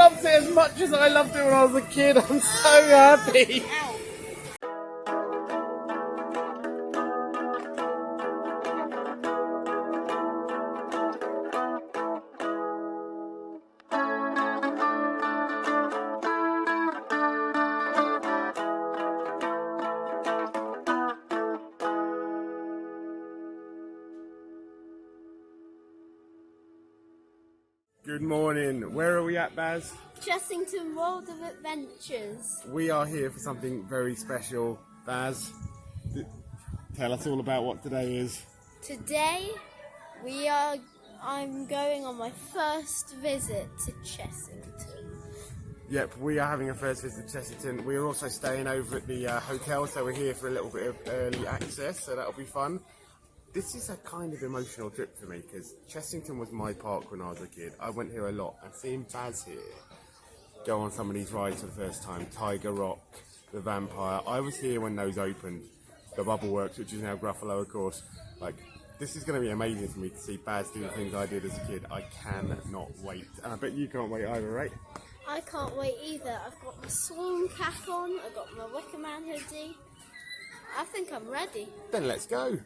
loves it as much as I loved it when I was a kid. I'm so happy. Good morning. Where are we at, Baz? Chessington World of Adventures. We are here for something very special. Baz, tell us all about what today is. Today, I'm going on my first visit to Chessington. Yep, we are having a first visit to Chessington. We are also staying over at the hotel, so we're here for a little bit of early access, so that'll be fun. This is a kind of emotional trip for me because Chessington was my park when I was a kid. I went here a lot, and seeing Baz here go on some of these rides for the first time, Tiger Rock, the Vampire. I was here when those opened, the Bubble Works, which is now Gruffalo, of course. Like, this is going to be amazing for me to see Baz do the things I did as a kid. I cannot wait. And I bet you can't wait either, right? I can't wait either. I've got my swan cap on, I've got my Wicker Man hoodie. I think I'm ready. Then let's go.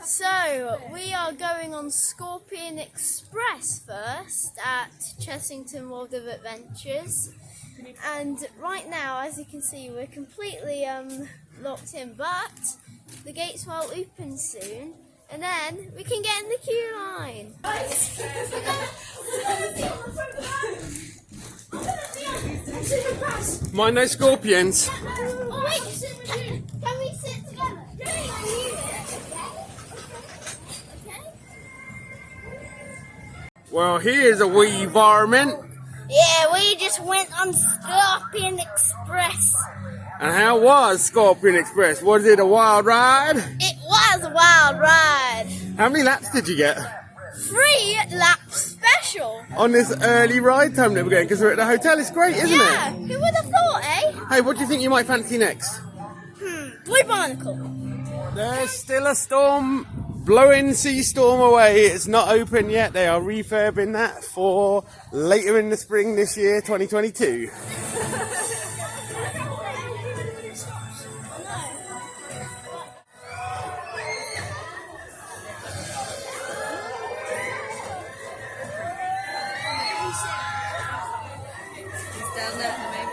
So, we are going on Scorpion Express first at Chessington World of Adventures. And right now, as you can see, we're completely locked in, but the gates will open soon. And then we can get in the queue line. Mind no scorpions. Oh wait, can we sit together? Well, here's a wee varmint. Yeah, we just went on Scorpion Express. And how was Scorpion Express? Was it a wild ride? It was a wild ride. How many laps did you get? 3 lap special. On this early ride time that we're getting, because we're at the hotel. It's great, isn't Yeah, it? who would have thought, eh? Hey, what do you think you might fancy next? Blue Barnacle. There's still a storm blowing sea storm away. It's not open yet. They are refurbing that for later in the spring this year, 2022. Down there at the moment.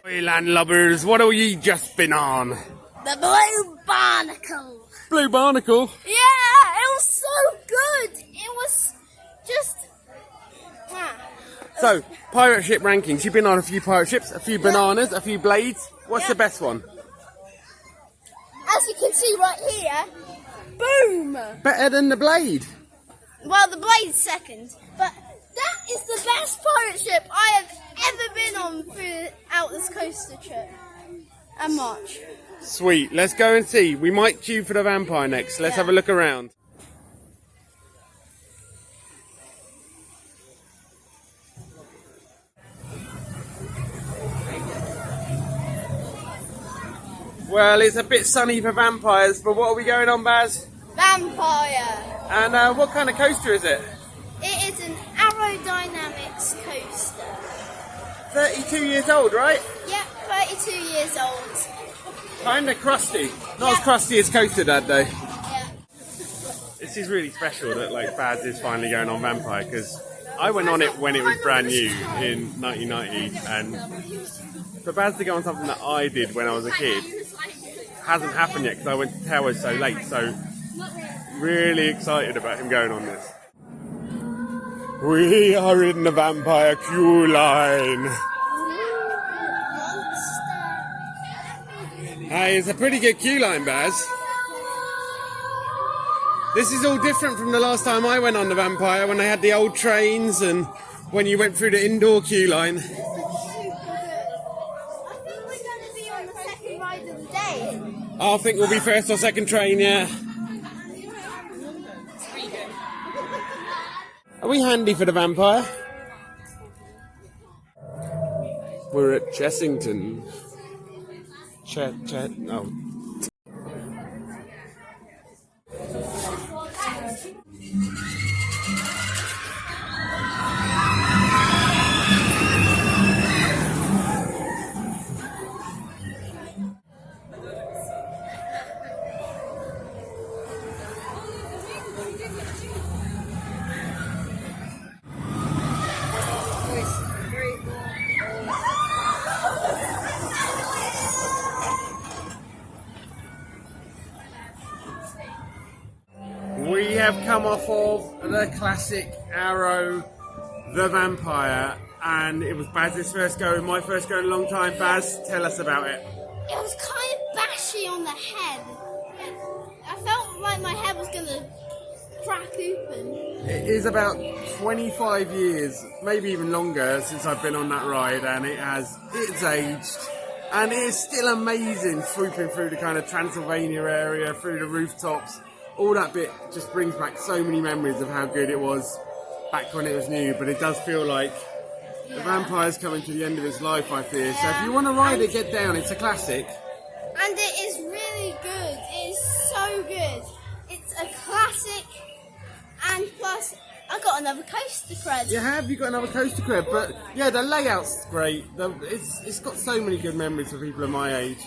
Hey, landlubbers, what have ye just been on? The Blue Barnacle. Blue Barnacle? Yeah, it was so good. It was just... So, pirate ship rankings. You've been on a few pirate ships, a few bananas, a few blades. What's the best one? As you can see right here, boom! Better than the blade? Well, the blade's second, but that is the best pirate ship I have ever been on throughout this coaster trip. And March. Sweet, let's go and see. We might queue for the Vampire next. Let's have a look around. Well, it's a bit sunny for Vampires, but what are we going on, Baz? Vampire. And what kind of coaster is it? It is an aerodynamics coaster. 32 years old, right? Yep, 32 years old. Kinda crusty. Not as crusty as CoasterDad though. Yeah. This is really special that like Baz is finally going on Vampire, because I went on it when it was brand new in 1990, and for Baz to go on something that I did when I was a kid hasn't happened yet because I went to Towers so late, so really excited about him going on this. We are in the Vampire queue line. Hey, it's a pretty good queue line, Baz. This is all different from the last time I went on the Vampire, when they had the old trains and when you went through the indoor queue line. I think we'll be first or second train, yeah. Are we handy for the Vampire? We're at Chessington. We have come off of the classic Arrow, the Vampire, and it was Baz's first go, my first go in a long time. Baz, tell us about it. It was kind of bashy on the head. I felt like my head was going to crack open. It is about 25 years, maybe even longer, since I've been on that ride, and it's aged. And it is still amazing swooping through the kind of Transylvania area, through the rooftops. All that bit just brings back so many memories of how good it was back when it was new, but it does feel like the Vampire's coming to the end of its life, I fear. So if you want to ride it, get down. It's a classic. And it is really good. It is so good. It's a classic, and plus I got another coaster cred. You got another coaster cred, but yeah, the layout's great. It's got so many good memories for people of my age.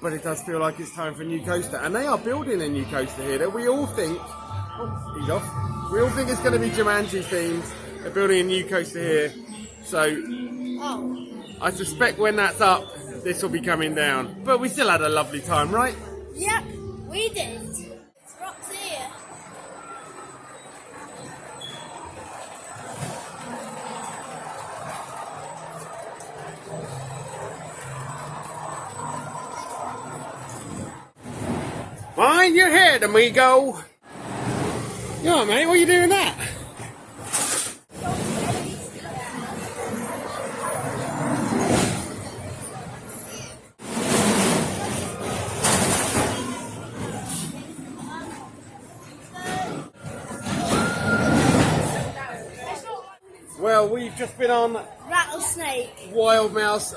But it does feel like it's time for a new coaster, and they are building a new coaster here that we all think, he's off. We all think it's going to be Jumanji themed. They're building a new coaster here, so I suspect when that's up, this will be coming down. But we still had a lovely time, right? Yep, we did. Rocks here. Mind your head, amigo. You alright, mate? What are you doing that? Well, we've just been on Rattlesnake. Wild Mouse,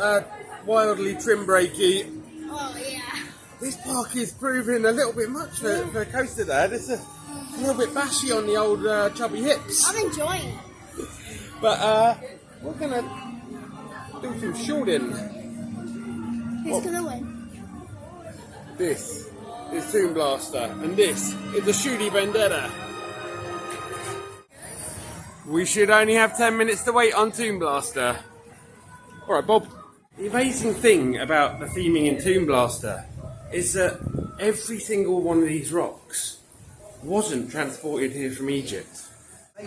wildly trim breaky. Oh yeah. This park is proving a little bit much for CoasterDad. It's a little bit bashy on the old chubby hips. I'm enjoying it. But we're going to do some shooting. Who's going to win? This is Toon Blaster, and this is the Shooty Vendetta. We should only have 10 minutes to wait on Toon Blaster. Alright, Bob. The amazing thing about the theming in Toon Blaster is that every single one of these rocks wasn't transported here from Egypt. The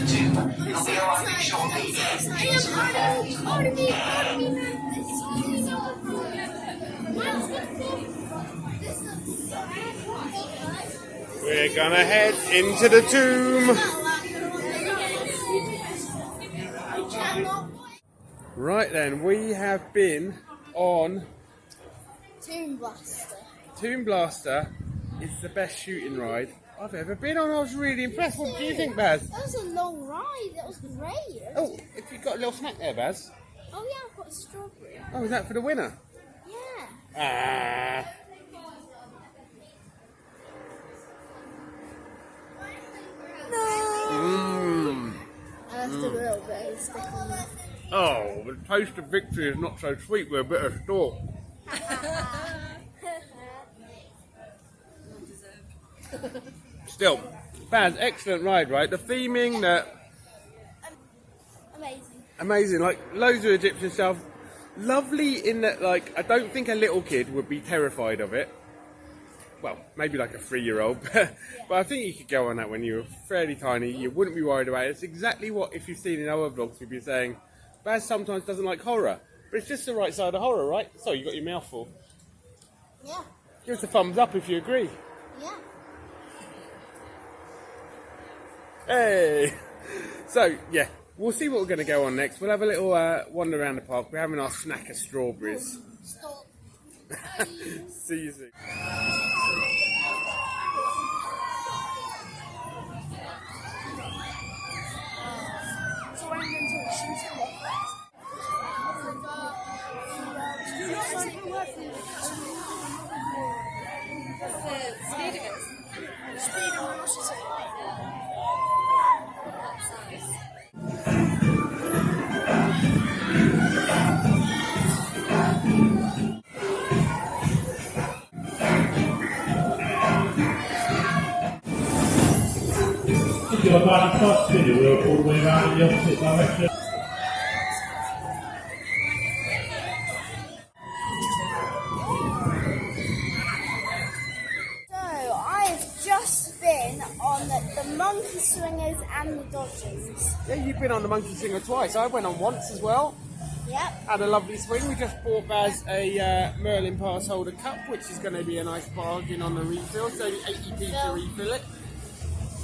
tomb will be arriving shortly. We're gonna head into the tomb. Right then, we have been on Toon Blaster. Toon Blaster. It's the best shooting ride I've ever been on. I was really impressed. What do you think, Baz? That was a long ride. That was great. Oh, if you got a little snack there, Baz. Oh yeah, I've got a strawberry. Oh, is that for the winner? Yeah. Ah. No. That's a little bit of stick on there. Oh, the taste of victory is not so sweet with a bit of straw. Still, Baz, excellent ride, right? The theming, Amazing. amazing, like loads of Egyptian stuff. Lovely in that, like, I don't think a little kid would be terrified of it. Well, maybe like a 3-year-old, but I think you could go on that when you were fairly tiny. You wouldn't be worried about it. It's exactly what, if you've seen in other vlogs, you'd be saying, Baz sometimes doesn't like horror, but it's just the right side of horror, right? So you got your mouth full. Yeah. Give us a thumbs up if you agree. Yeah. Hey! So, yeah, we'll see what we're going to go on next. We'll have a little wander around the park. We're having our snack of strawberries. Stop. See you soon. So I'm going to If you're about to start spinning, we'll all the way around in the opposite direction. So I've just been on the monkey swingers and the dodgers. Yeah, you've been on the monkey swinger twice. I went on once as well. Yep. Had a lovely swing. We just bought Baz a Merlin pass holder cup, which is going to be a nice bargain on the refill. So 80p to refill it.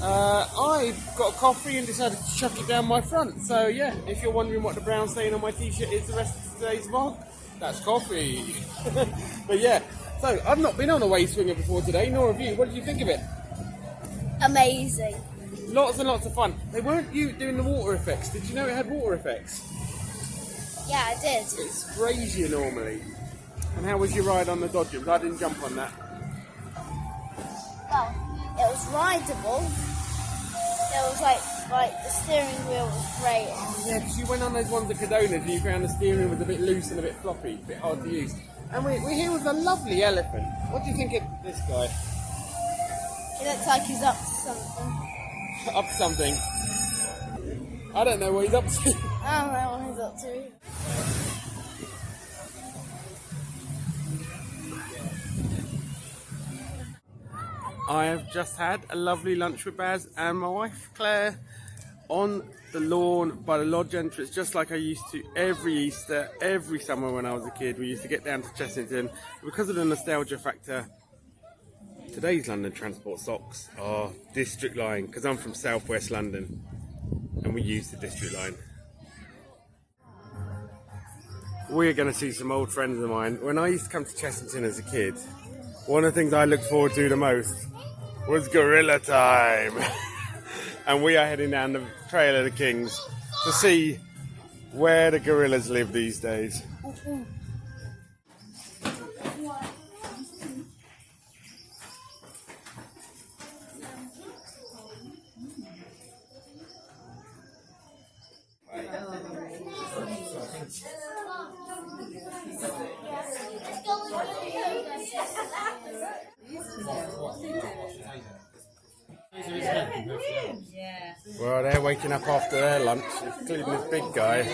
I got a coffee and decided to chuck it down my front. So yeah, if you're wondering what the brown stain on my t-shirt is the rest of today's vlog, that's coffee. But yeah, so I've not been on a wave swinger before today, nor have you. What did you think of it? Amazing. Lots and lots of fun. They weren't doing the water effects. Did you know it had water effects? Yeah, I did. It sprays you normally. And how was your ride on the Dodgers? I didn't jump on that. Well, it was rideable. It was like the steering wheel was great. Oh yeah, because you went on those ones at Cadona and you found the steering was a bit loose and a bit floppy, a bit hard to use. And we're here with a lovely elephant. What do you think of this guy? He looks like he's up to something. Up to something. I don't know what he's up to. I don't know what he's up to. I have just had a lovely lunch with Baz and my wife Claire on the lawn by the lodge entrance, just like I used to every Easter, every summer when I was a kid. We used to get down to Chessington. Because of the nostalgia factor, today's London transport stops are District Line, because I'm from southwest London and we use the District Line. We're going to see some old friends of mine. When I used to come to Chessington as a kid, one of the things I looked forward to the most was gorilla time. And we are heading down the Trail of the Kings to see where the gorillas live these days. Well, they're waking up after their lunch, including this big guy.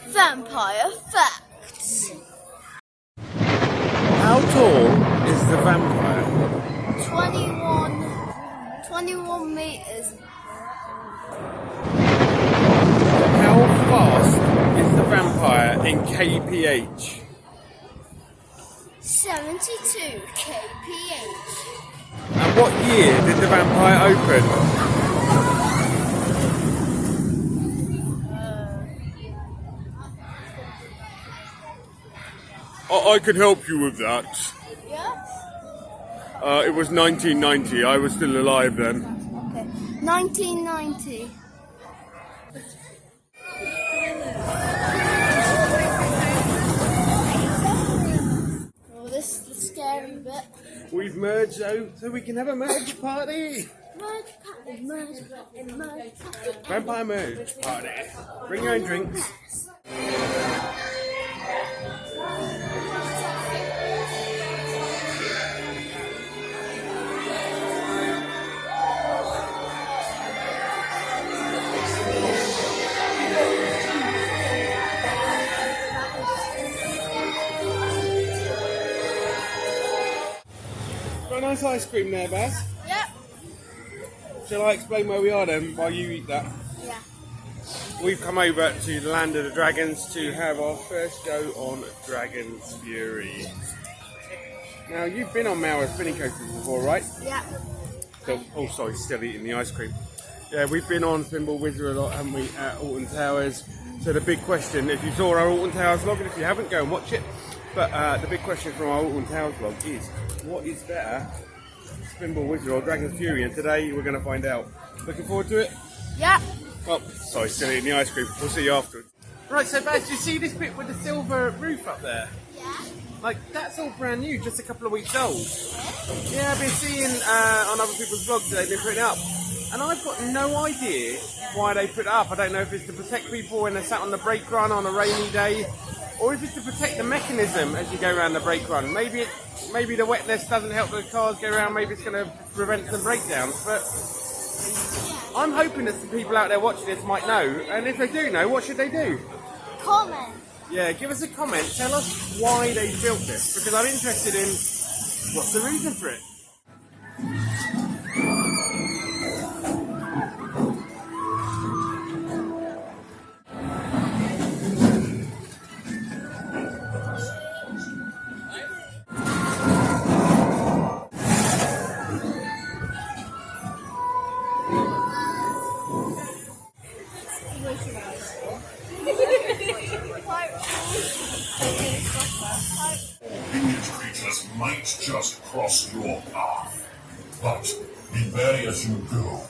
Vampire facts. How tall is the vampire? 21 meters. How fast is the vampire in kph? 72 kph. And what year did the vampire open? I can help you with that. Yeah? It was 1990. I was still alive then. Okay. 1990. Oh, this is the scary bit. We've merged so we can have a merge party. Merge party, merge party, merge party. Vampire merge party. Bring your own drinks. Got a nice ice cream there, Baz. Yep. Shall I explain where we are then while you eat that? Yeah. We've come over to the Land of the Dragons to have our first go on Dragon's Fury. Now, you've been on Mauer spinning coasters before, right? Yeah. So, oh, sorry, still eating the ice cream. Yeah, we've been on Spinball Whizzer a lot, haven't we, at Alton Towers. So the big question, if you saw our Alton Towers vlog, and if you haven't, go and watch it. But the big question from our Alton Towers vlog is, what is better, Spinball Whizzer or Dragon's Fury? And today we're going to find out. Looking forward to it? Yeah. Oh, sorry, still eating the ice cream. We'll see you afterwards. Right, so Baz, do you see this bit with the silver roof up there? Yeah. Like, that's all brand new, just a couple of weeks old. Yeah, I've been seeing on other people's vlogs that they've been putting it up. And I've got no idea why they put it up. I don't know if it's to protect people when they're sat on the brake run on a rainy day, or if it's to protect the mechanism as you go around the brake run. Maybe the wetness doesn't help the cars go around, maybe it's going to prevent some breakdowns. But I'm hoping that some people out there watching this might know, and if they do know, what should they do? Comment. Yeah, give us a comment. Tell us why they built this, because I'm interested in what's the reason for it. Huge creatures might just cross your path, but be wary as you go.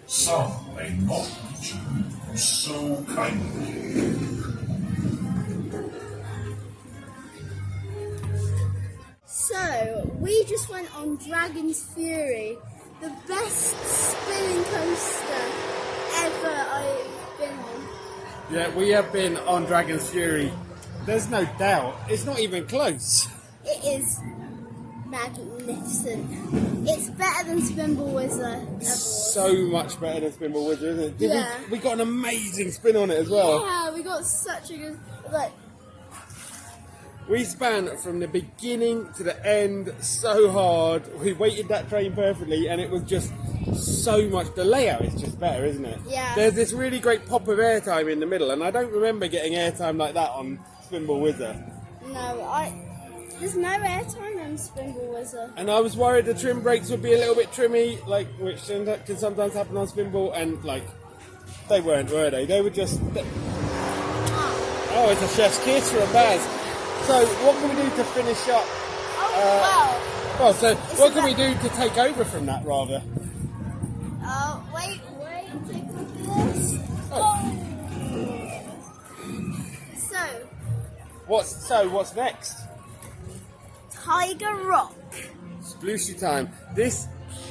Some may not reach you so kindly. So, we just went on Dragon's Fury, the best spinning coaster ever I've been on. Yeah, we have been on Dragon's Fury. There's no doubt. It's not even close. It is magnificent. It's better than Spinball Whizzer. So much better than Spinball Whizzer, isn't it? Yeah. We got an amazing spin on it as well. Yeah, we got such a good, like, We span from the beginning to the end so hard. We weighted that train perfectly, and it was just so much. The layout is just better, isn't it? Yeah. There's this really great pop of airtime in the middle, and I don't remember getting airtime like that on Spinball Whizzer. there's no airtime on Spinball Whizzer. And I was worried the trim brakes would be a little bit trimmy, like which can sometimes happen on Spinball, and like they weren't, were they? They were just. Oh, it's a chef's kiss for a Baz. So, what can we do to finish up? Well, so what can we do to take over from that, rather? Wait, take a look at this. Oh. What's next? Tiger Rock. Splooshy time. This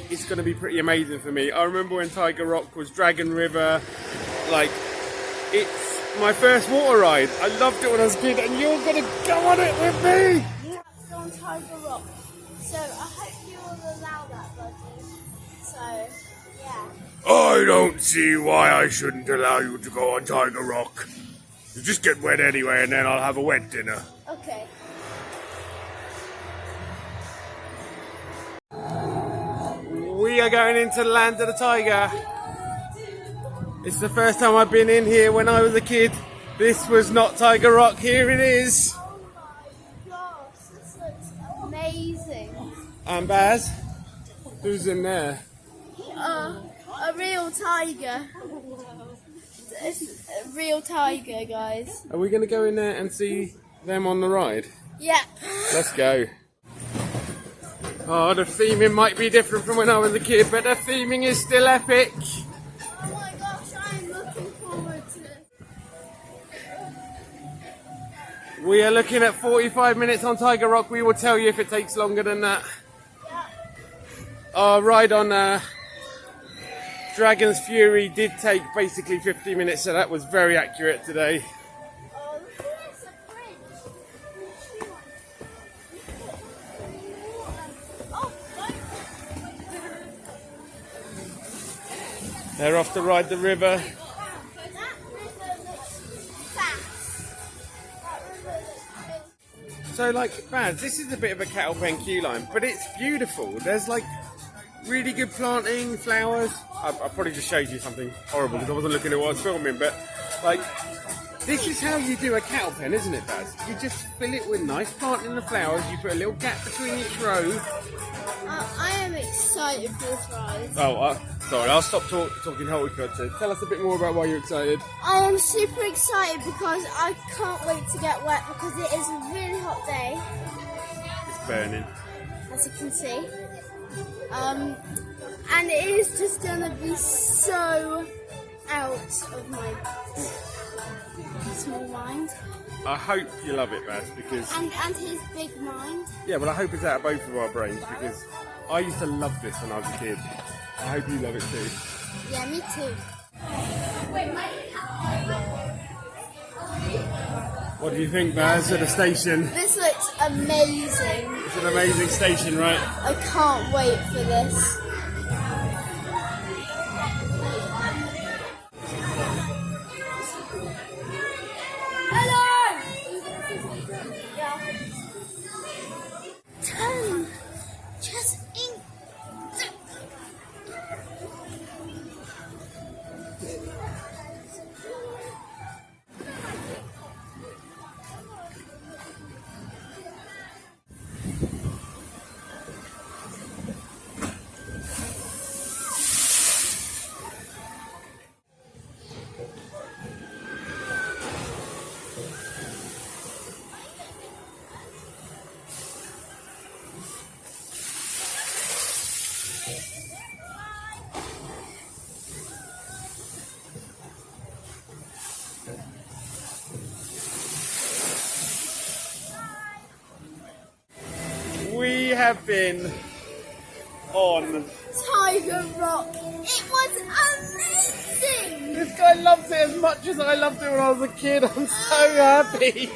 is going to be pretty amazing for me. I remember when Tiger Rock was Dragon River. Like, it's my first water ride. I loved it when I was a kid, and you're going to go on it with me. Let's go on Tiger Rock. So I hope you will allow that, buddy. So, yeah. I don't see why I shouldn't allow you to go on Tiger Rock. You just get wet anyway, and then I'll have a wet dinner. Okay. We are going into the land of the tiger. It's the first time I've been in here when I was a kid. This was not Tiger Rock. Here it is. Oh my gosh, this looks amazing. And Baz, who's in there? A real tiger. It's a real tiger, guys. Are we going to go in there and see them on the ride? Yep. Let's go. Oh, the theming might be different from when I was a kid, but the theming is still epic. Oh my gosh, I'm looking forward to it. We are looking at 45 minutes on Tiger Rock. We will tell you if it takes longer than that. Yep. Our ride on Dragon's Fury did take basically 50 minutes, so that was very accurate today. Oh, look at this, a bridge. Oh, They're off to ride the river. that river looks fast. That river looks So, like, Baz, this is a bit of a cattle pen queue line, but it's beautiful. There's, like, really good planting, flowers. I probably just showed you something horrible because I wasn't looking at what I was filming, but, like, This is how you do a cattle pen, isn't it, Baz? You just fill it with nice planting the flowers, you put a little gap between each row. I am excited for this ride. Oh, sorry, I'll stop talking horticulture. Tell us a bit more about why you're excited. I am super excited because I can't wait to get wet because it is a really hot day, It's burning. as you can see. And it is just gonna be so out of my small mind. I hope you love it, Baz, because... And his big mind. Yeah, well, I hope it's out of both of our brains, because I used to love this when I was a kid. I hope you love it too. Yeah, me too. What do you think, Baz, at the station? This looks amazing. It's an amazing station, right? I can't wait for this. Hello! 10 Chessington. We have been on... Tiger Rock. It was amazing. This guy loves it as much as I loved it when I was a kid. I'm so happy.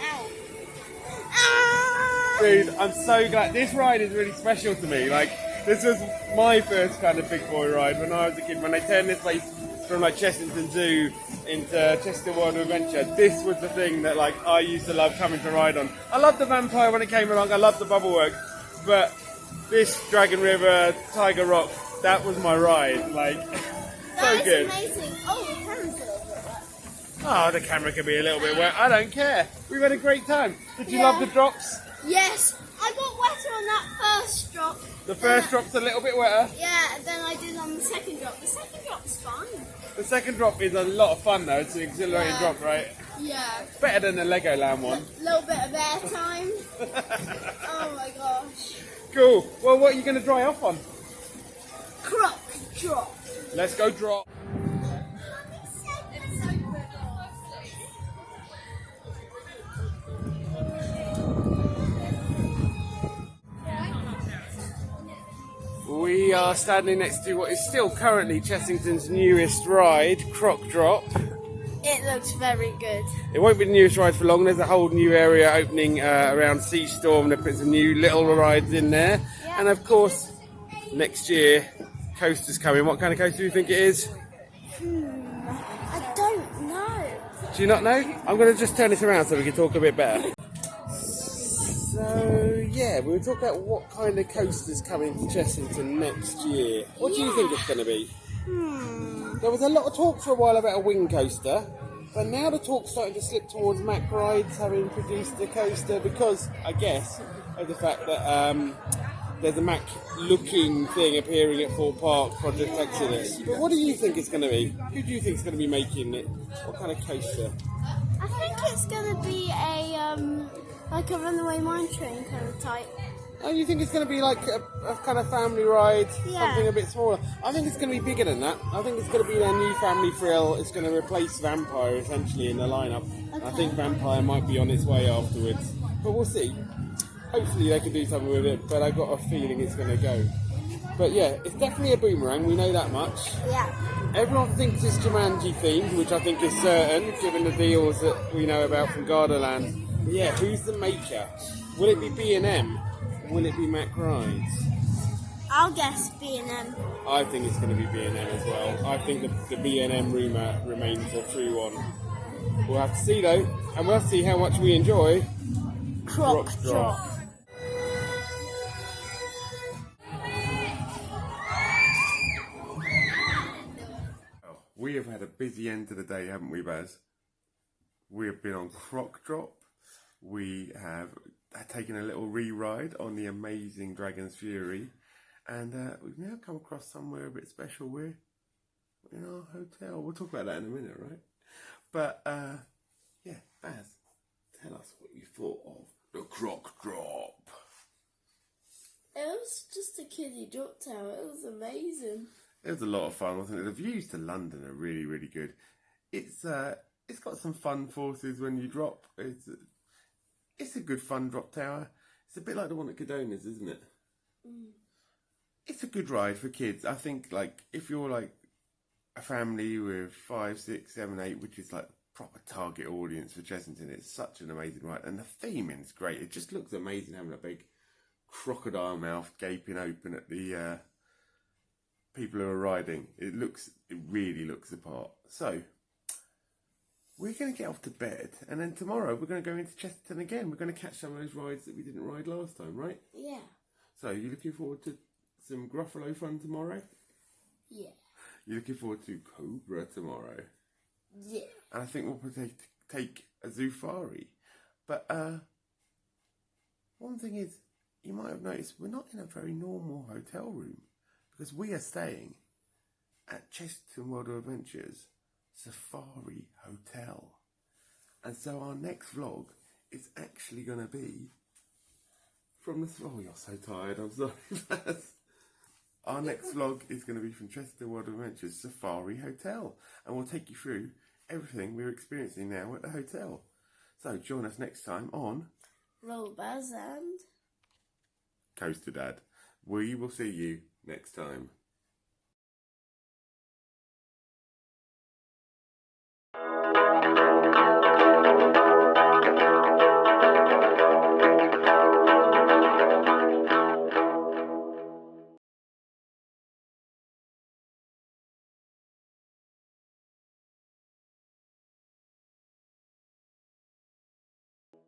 Dude, I'm so glad. This ride is really special to me. Like, this was my first kind of big boy ride when I was a kid. When they turned this place from like Chessington Zoo into Chester World of Adventure, this was the thing that like I used to love coming to ride on. I loved the Vampire when it came along. I loved the Bubble Works, but this Dragon River, Tiger Rock, that was my ride. Like, so good. That is amazing. Oh, the camera's a little bit wet. Oh, the camera can be a little bit wet. I don't care. We've had a great time. Did you Yeah. love the drops? Yes, I got wetter on that first drop. The first drop's a little bit wetter. Yeah, than I did on the second drop. The second drop's fine. The second drop is a lot of fun though. It's an exhilarating Yeah. drop, right? Yeah. Better than the Legoland one. A little bit of air time. Oh my gosh. Cool. Well, what are you going to dry off on? Croc Drop. Let's go drop. We are standing next to what is still currently Chessington's newest ride, Croc Drop. It looks very good. It won't be the newest ride for long. There's a whole new area opening around Sea Storm. They put some new little rides in there. Yeah. And of course, next year, coaster's coming. What kind of coaster do you think it is? I don't know. Do you not know? I'm going to just turn this around so we can talk a bit better. So, yeah, we'll talk about what kind of coaster's coming to Chessington next year. What do you think it's going to be? There was a lot of talk for a while about a wing coaster, but now the talk's starting to slip towards Mack Rides having produced the coaster because, I guess, of the fact that there's a Mack looking thing appearing at Fort Park, Project Exodus. But what do you think it's going to be? Who do you think is going to be making it? What kind of coaster? I think it's going to be a like a runaway mine train kind of type. Oh, you think it's going to be like a kind of family ride, Yeah. something a bit smaller? I think it's going to be bigger than that. I think it's going to be their new family thrill. It's going to replace Vampire essentially in the lineup. I think Vampire might be on its way afterwards, but we'll see. Hopefully they can do something with it, but I've got a feeling it's going to go. But yeah, it's definitely a boomerang, we know that much. Yeah. Everyone thinks it's Jumanji themed, which I think is certain, given the deals that we know about from Gardaland. Yeah, who's the maker? Will it be B&M? Will it be Mack Rides? I'll guess B&M. I think it's going to be B&M as well. I think the B&M rumour remains a true one. We'll have to see though, and we'll have to see how much we enjoy Croc Drop. We have had a busy end to the day, haven't we, Baz? We have been on Croc Drop. We have taken a little re-ride on the amazing Dragon's Fury. And we've now come across somewhere a bit special. We're in our hotel. We'll talk about that in a minute, right? But, yeah, Baz, tell us what you thought of the Croc Drop. It was just a kiddie drop tower. It was amazing. It was a lot of fun, wasn't it? The views to London are really, really good. It's got some fun forces when you drop. It's a good fun drop tower. It's a bit like the one at Cadona's, isn't it? Mm. It's a good ride for kids. I think, like, if you're like a family with 5, 6, 7, 8, which is like proper target audience for Chessington, it's such an amazing ride, and the theming is great. It just looks amazing having a big crocodile mouth gaping open at the people who are riding. It really looks the part. So we're going to get off to bed, and then tomorrow we're going to go into Chessington again. We're going to catch some of those rides that we didn't ride last time, right? Yeah. So you looking forward to some Gruffalo fun tomorrow? Yeah. You're looking forward to Cobra tomorrow? Yeah. And I think we'll take a Zufari. But one thing is, you might have noticed we're not in a very normal hotel room, because we are staying at Chessington World of Adventures Safari Hotel. And so our next vlog is actually going to be from the... Oh, you're so tired, I'm sorry. Our next vlog is going to be from Chessington World of Adventures Safari Hotel. And we'll take you through everything we're experiencing now at the hotel. So join us next time on... Rollbaz and... CoasterDad. We will see you next time.